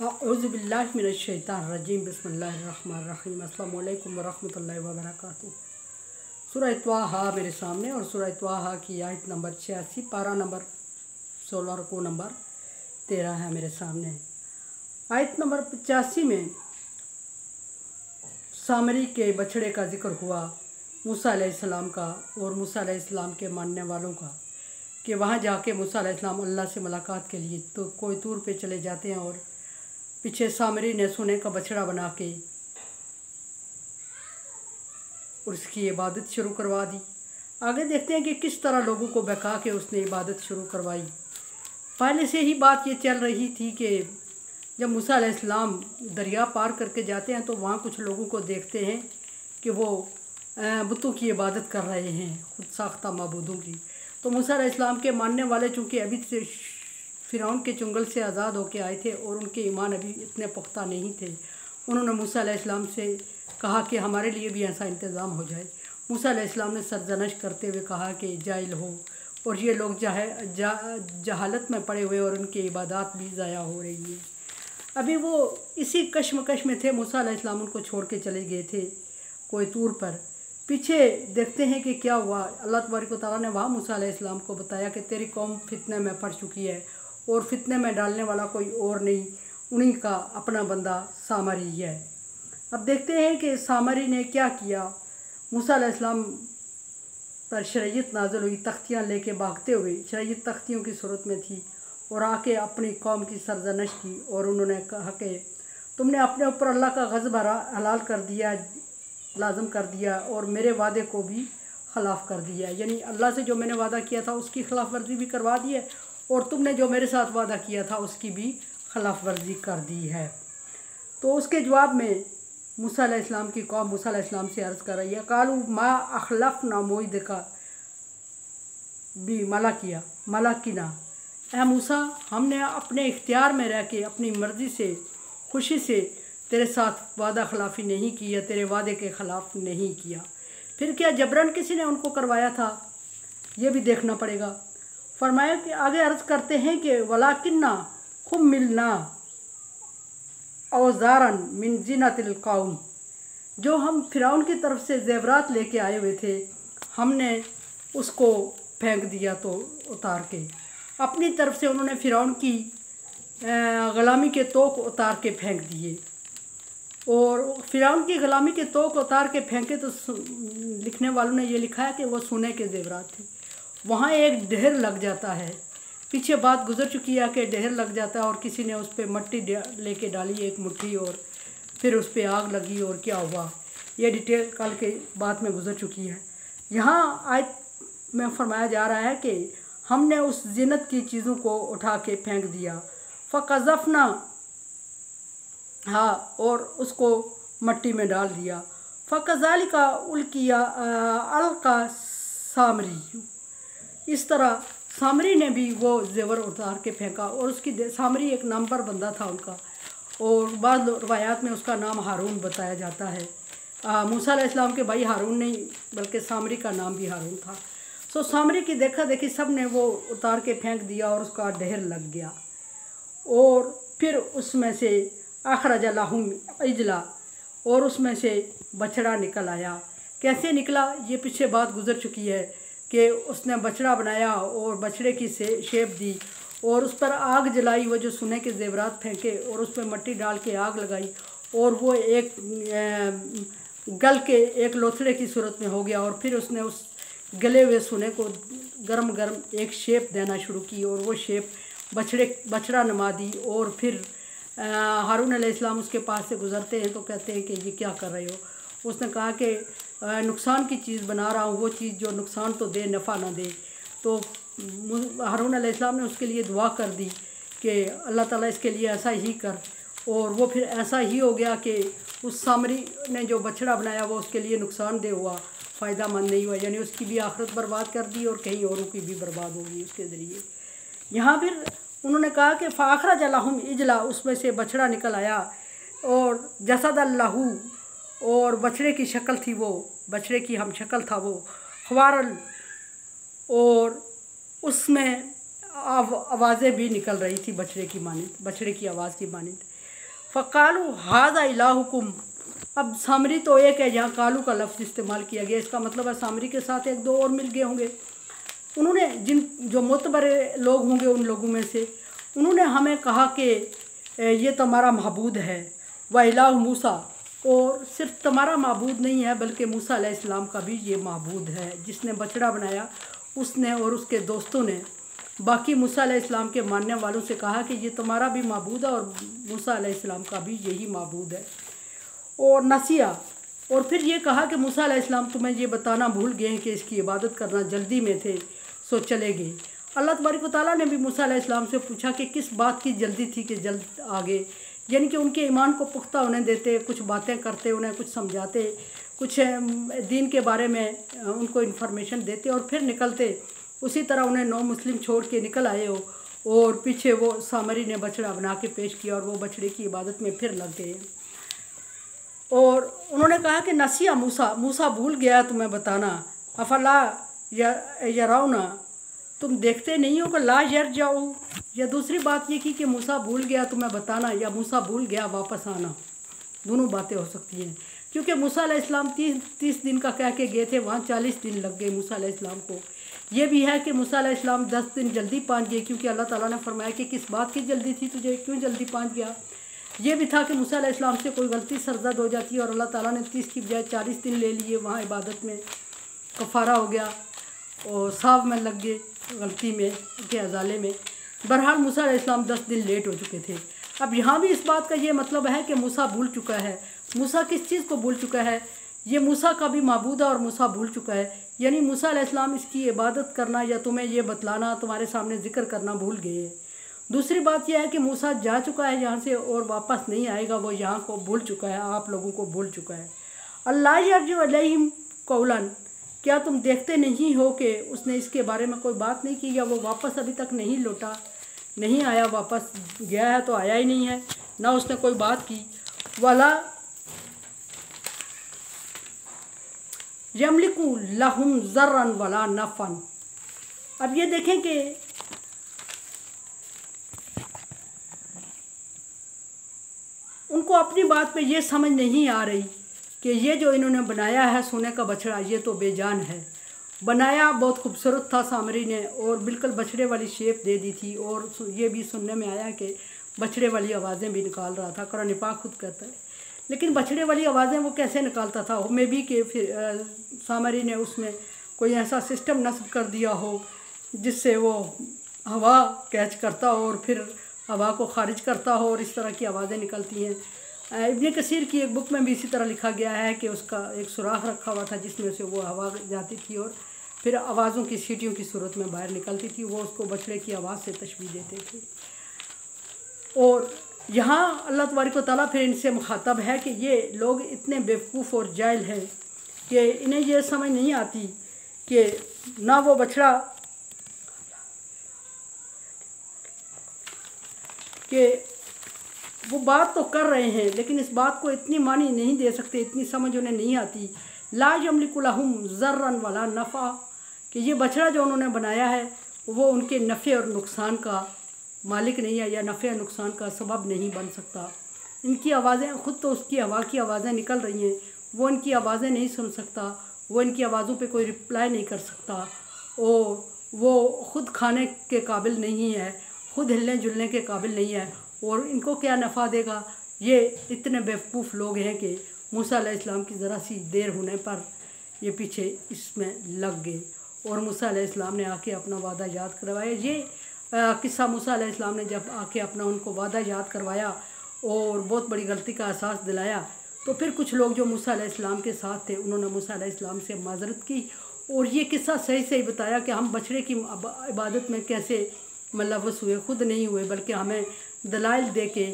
औज़ुबिल्लाहि मिनश्शैतानिर्रजीम बिस्मिल्लाहिर्रहमानिर्रहीम अस्सलामु अलैकुम वरहमतुल्लाहि वबरकातुहू। सूरह त्वाहा मेरे सामने और सूरह त्वाहा की आयत नंबर 86, पारा नंबर 16, रुकू नंबर 13 है मेरे सामने। आयत नंबर 85 में सामरी के बछड़े का जिक्र हुआ, मूसा अलैहिस्सलाम का और मूसा अलैहिस्सलाम के मानने वालों का, कि वहाँ जाके मूसा अलैहिस्सलाम अल्लाह से मुलाकात के लिए तो कोई तूर पे चले जाते हैं और पीछे सामरी ने सोने का बछड़ा बना के उसकी इबादत शुरू करवा दी। आगे देखते हैं कि किस तरह लोगों को बहका के उसने इबादत शुरू करवाई। पहले से ही बात ये चल रही थी कि जब मूसा अलैहिस्सलाम दरिया पार करके जाते हैं तो वहाँ कुछ लोगों को देखते हैं कि वो बुतों की इबादत कर रहे हैं, खुद साख्ता माबूदों की। तो मूसा अलैहिस्सलाम के मानने वाले चूँकि अभी से फ़िरौन के चुंगल से आज़ाद होके आए थे और उनके ईमान अभी इतने पुख्ता नहीं थे, उन्होंने मूसा अलैहिस्सलाम से कहा कि हमारे लिए भी ऐसा इंतज़ाम हो जाए। मूसा अलैहिस्सलाम ने सरजनश करते हुए कहा कि जाहिल हो और ये लोग जहालत में पड़े हुए और उनकी इबादत भी ज़ाया हो रही है। अभी वो इसी कश्मकश में थे। मूसा अलैहिस्सलाम उनको छोड़ के चले गए थे कोई तूर पर। पीछे देखते हैं कि क्या हुआ। अल्लाह तबारक व तआला ने वहाँ मूसा अलैहिस्सलाम को बताया कि तेरी कौम फितने में पड़ चुकी है और फितने में डालने वाला कोई और नहीं, उन्हीं का अपना बंदा सामरी है। अब देखते हैं कि सामरी ने क्या किया। मूसा अलैहिस्सलाम पर शरीयत नाज़िल हुई, तख्तियाँ लेके भागते हुए, शरीयत तख्तियों की सूरत में थी, और आके अपनी कौम की सरजनश की और उन्होंने कहा कि तुमने अपने ऊपर अल्लाह का ग़ज़ब हलाल कर दिया, लाज़म कर दिया और मेरे वादे को भी ख़िलाफ़ कर दिया। यानी अल्लाह से जो मैंने वादा किया था उसकी खिलाफ वर्जी भी करवा दी है और तुमने जो मेरे साथ वादा किया था उसकी भी खिलाफ वर्जी कर दी है। तो उसके जवाब में मूसा अलैहिस्सलाम की कौम मूसा अलैहिस्सलाम से अर्ज़ कर रही है, कालू मा अखलफ़ना मोइदका भी मलाकिना, ए मूसा, हमने अपने इख्तियार में रह के अपनी मर्ज़ी से खुशी से तेरे साथ वादा खिलाफ़ी नहीं की या तेरे वादे के ख़िलाफ़ नहीं किया। फिर क्या जबरन किसी ने उनको करवाया था? ये भी देखना पड़ेगा। फरमाया कि आगे अर्ज़ करते हैं कि वलाकिन्ना हुम्मिलना औज़ारन मिन ज़ीनतिल कौम, जो हम फ़िरौन की तरफ से ज़ेवरात लेके आए हुए थे हमने उसको फेंक दिया। तो उतार के अपनी तरफ से उन्होंने फ़िरौन की ग़ुलामी के तोक उतार के फेंक दिए और फ़िरौन की ग़ुलामी के तोक उतार के फेंके। तो लिखने वालों ने ये लिखा है कि वो सोने के ज़ेवरात थे। वहाँ एक ढेर लग जाता है, पीछे बात गुजर चुकी है कि ढेर लग जाता है और किसी ने उस पर मट्टी लेके डाली एक मुट्ठी और फिर उस पर आग लगी और क्या हुआ, ये डिटेल कल के बाद में गुजर चुकी है। यहाँ आयत में फरमाया जा रहा है कि हमने उस ज़ीनत की चीज़ों को उठा के फेंक दिया, फ़क़ज़फ़ना, हाँ, और उसको मट्टी में डाल दिया। फ़कज़ालिका उल्किया अलका सामरी, इस तरह सामरी ने भी वो ज़ेवर उतार के फेंका। और उसकी सामरी एक नाम पर बंदा था उनका, और बाद रवायात में उसका नाम हारून बताया जाता है। मूसा अलैहिस्सलाम के भाई हारून नहीं बल्कि सामरी का नाम भी हारून था। सो सामरी की देखा देखी सब ने वो उतार के फेंक दिया और उसका ढेर लग गया। और फिर उसमें से अखरज लहुम इजला, और उसमें से बछड़ा निकल आया। कैसे निकला ये पीछे बात गुजर चुकी है कि उसने बछड़ा बनाया और बछड़े की शेप दी और उस पर आग जलाई, वो जो सोने के ज़ेवरात फेंके और उस पर मट्टी डाल के आग लगाई और वो एक गल के एक लोथड़े की सूरत में हो गया। और फिर उसने उस गले हुए सोने को गरम गरम एक शेप देना शुरू की और वो शेप बछड़ा नमा दी। और फिर हारून अलैहिस्सलाम उसके पास से गुज़रते हैं तो कहते हैं कि ये क्या कर रहे हो। उसने कहा कि नुकसान की चीज़ बना रहा हूँ, वो चीज़ जो नुकसान तो दे नफ़ा ना दे। तो हारून अलैहिस्सलाम ने उसके लिए दुआ कर दी कि अल्लाह ताला इसके लिए ऐसा ही कर। और वो फिर ऐसा ही हो गया कि उस सामरी ने जो बछड़ा बनाया वो उसके लिए नुकसानदेह हुआ, फ़ायदा मंद नहीं हुआ। यानी उसकी भी आखिरत बर्बाद कर दी और कहीं औरों की भी बर्बाद होगी उसके ज़रिए। यहाँ फिर उन्होंने कहा कि फ़ाखरज लहुम इजला, उसमें से बछड़ा निकल आया और जसद अल्लाहू, और बछड़े की शक्ल थी, वो बछड़े की हम शक्ल था वो, ख्वारल, और उसमें आवाज़ें भी निकल रही थी बछड़े की मानिंद, बछड़े की आवाज़ की मानिंद। फ़कालू हादा इलाहुकुम। अब सामरी तो एक है, जहाँ कालू का लफ्ज़ इस्तेमाल किया गया, इसका मतलब है सामरी के साथ एक दो और मिल गए होंगे। उन्होंने जो मोतबरे लोग होंगे उन लोगों में से, उन्होंने हमें कहा कि ये तुम्हारा माबूद है, व इलाह मूसा, और सिर्फ तुम्हारा माबूद नहीं है बल्कि मूसा अलैहिस्सलाम का भी ये माबूद है। जिसने बछड़ा बनाया उसने और उसके दोस्तों ने बाकी मूसा अलैहिस्सलाम के मानने वालों से कहा कि ये तुम्हारा भी माबूद है और मूसा अलैहिस्सलाम का भी यही माबूद है। और नसिया, और फिर ये कहा कि मूसा अलैहिस्सलाम तुम्हें ये बताना भूल गए हैं कि इसकी इबादत करना जल्दी में थे सो चले गए। अल्लाह तबारक व तआला ने भी मूसा अलैहिस्सलाम से पूछा कि किस बात की जल्दी थी कि जल्द आ गए, यानी कि उनके ईमान को पुख्ता होने देते, कुछ बातें करते, उन्हें कुछ समझाते, कुछ दीन के बारे में उनको इन्फॉर्मेशन देते और फिर निकलते। उसी तरह उन्हें नौ मुस्लिम छोड़ के निकल आए हो और पीछे वो सामरी ने बछड़ा बना के पेश किया और वो बछड़े की इबादत में फिर लग गए। और उन्होंने कहा कि नसिया मूसा भूल गया तुम्हें बताना, अफला यराउना, तुम देखते नहीं हो कि ला यर जाओ। या दूसरी बात ये की कि मूसा भूल गया तुम्हें बताना या मूसा भूल गया वापस आना, दोनों बातें हो सकती हैं। क्योंकि मूसा अलैहिस्सलाम 30 दिन का कह के गए थे, वहाँ 40 दिन लग गए मूसा अलैहिस्सलाम को। ये भी है कि मूसा अलैहिस्सलाम 10 दिन जल्दी पहुँच गए, क्योंकि अल्लाह ताला ने फरमाया कि किस बात की जल्दी थी तुझे, क्यों जल्दी पहुँच गया। ये भी था कि मूसा अलैहिस्सलाम से कोई गलती सरजद हो जाती है और अल्लाह ताला ने 30 की बजाय 40 दिन ले लिए, वहाँ इबादत में कफ़ारा हो गया और साव में लग गए गलती में के अजाले में। बहरहाल मूसा अलैहिस्सलाम 10 दिन लेट हो चुके थे। अब यहाँ भी इस बात का ये मतलब है कि मूसा भूल चुका है। मूसा किस चीज़ को भूल चुका है? ये मूसा का भी माबूद है और मूसा भूल चुका है, यानी मूसा अलैहिस्सलाम इसकी इबादत करना या तुम्हें ये बतलाना, तुम्हारे सामने ज़िक्र करना भूल गए हैं। दूसरी बात यह है कि मूसा जा चुका है यहाँ से और वापस नहीं आएगा, वो यहाँ को भूल चुका है, आप लोगों को भूल चुका है। अल्लाह यर्जु अलैहिम कौलन, क्या तुम देखते नहीं हो कि उसने इसके बारे में कोई बात नहीं की, या वो वापस अभी तक नहीं लौटा, नहीं आया, वापस गया है तो आया ही नहीं है, ना उसने कोई बात की। वाला यमलिकु लहुम ज़र्रन वला नफ़न। अब ये देखें कि उनको अपनी बात पे ये समझ नहीं आ रही कि ये जो इन्होंने बनाया है सोने का बछड़ा, ये तो बेजान है। बनाया बहुत खूबसूरत था सामरी ने और बिल्कुल बछड़े वाली शेप दे दी थी, और ये भी सुनने में आया कि बछड़े वाली आवाज़ें भी निकाल रहा था। कुरान पाक खुद कहता है। लेकिन बछड़े वाली आवाज़ें वो कैसे निकालता था? मे भी कि फिर सामरी ने उसमें कोई ऐसा सिस्टम नस्ब कर दिया हो जिससे वो हवा कैच करता हो और फिर हवा को खारिज करता हो और इस तरह की आवाज़ें निकलती हैं। इब्न कसीर की एक बुक में भी इसी तरह लिखा गया है कि उसका एक सुराख रखा हुआ था जिसमें से वो हवा जाती थी और फिर आवाज़ों की सीटियों की सूरत में बाहर निकलती थी। वो उसको बछड़े की आवाज़ से तशबीह देते थे। और यहाँ अल्लाह तबारक व तआला फिर इनसे मुखातब है कि ये लोग इतने बेवकूफ़ और जाहिल हैं कि इन्हें ये समझ नहीं आती कि ना वो बछड़ा कि वो बात तो कर रहे हैं लेकिन इस बात को इतनी मानी नहीं दे सकते, इतनी समझ उन्हें नहीं आती। ला यमलिकु लहुम ज़र्रन वला नफ़ा, कि ये बछड़ा जो उन्होंने बनाया है वो उनके नफ़े और नुकसान का मालिक नहीं है या नफ़े और नुकसान का सबब नहीं बन सकता। इनकी आवाज़ें खुद तो उसकी हवा की आवाज़ें निकल रही हैं, वो इनकी आवाज़ें नहीं सुन सकता, वो इनकी आवाज़ों पे कोई रिप्लाई नहीं कर सकता, और वो ख़ुद खाने के काबिल नहीं है, ख़ुद हिलने जुलने के काबिल नहीं है, और इनको क्या नफ़ा देगा। ये इतने बेवकूफ़ लोग हैं कि मूसा अलैहिस्सलाम की ज़रा सी देर होने पर ये पीछे इसमें लग गए और मूसा अलैहिस्सलाम ने आके अपना वादा याद करवाया। ये किस्सा मूसा अलैहिस्सलाम ने जब आके अपना उनको वादा याद करवाया और बहुत बड़ी गलती का एहसास दिलाया, तो फिर कुछ लोग जो मूसा अलैहिस्सलाम के साथ थे उन्होंने मूसा अलैहिस्सलाम से माज़रत की और ये किस्सा सही सही बताया कि हम बछड़े की इबादत में कैसे मुलव्वस हुए, खुद नहीं हुए बल्कि हमें दलाइल दे के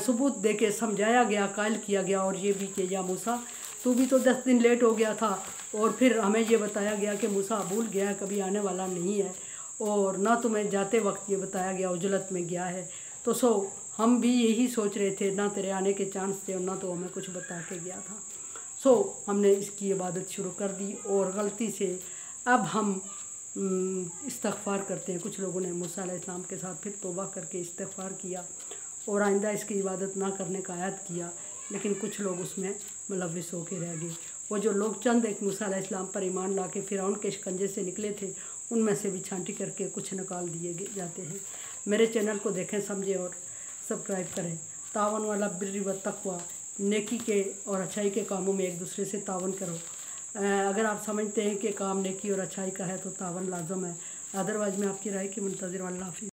सबूत दे के समझाया गया, कायल किया गया। और ये भी कि या मूसा तू भी तो 10 दिन लेट हो गया था, और फिर हमें ये बताया गया कि मूसा भूल गया है, कभी आने वाला नहीं है, और ना तुम्हें जाते वक्त ये बताया गया उजलत में गया है। तो हम भी यही सोच रहे थे, ना तेरे आने के चांस थे और ना तो हमें कुछ बता के गया था। हमने इसकी इबादत शुरू कर दी और गलती से अब हम इस्तग़फ़ार करते हैं। कुछ लोगों ने मूसा अलैहिस्सलाम के साथ फिर तौबा करके इस्तग़फ़ार किया और आइंदा इसकी इबादत ना करने का आयत किया, लेकिन कुछ लोग उसमें मुलविस होकर रह गए। वो जो लोग चंद एक मूसा अलैहिस्सलाम पर ईमान ला के फ़िरौन के शिकंजे से निकले थे, उनमें से भी छांटी करके कुछ निकाल दिए जाते हैं। मेरे चैनल को देखें, समझें और सब्सक्राइब करें। तावन वाला बिर्र व तक़वा, नेकी के और अच्छाई के कामों में एक दूसरे से तावन करो। अगर आप समझते हैं कि काम नेकी और अच्छाई का है तो तावन लाजम है, अदरवाइज़ मैं आपकी राय की मुंतज़िर। अल्लाह हाफ़िज़।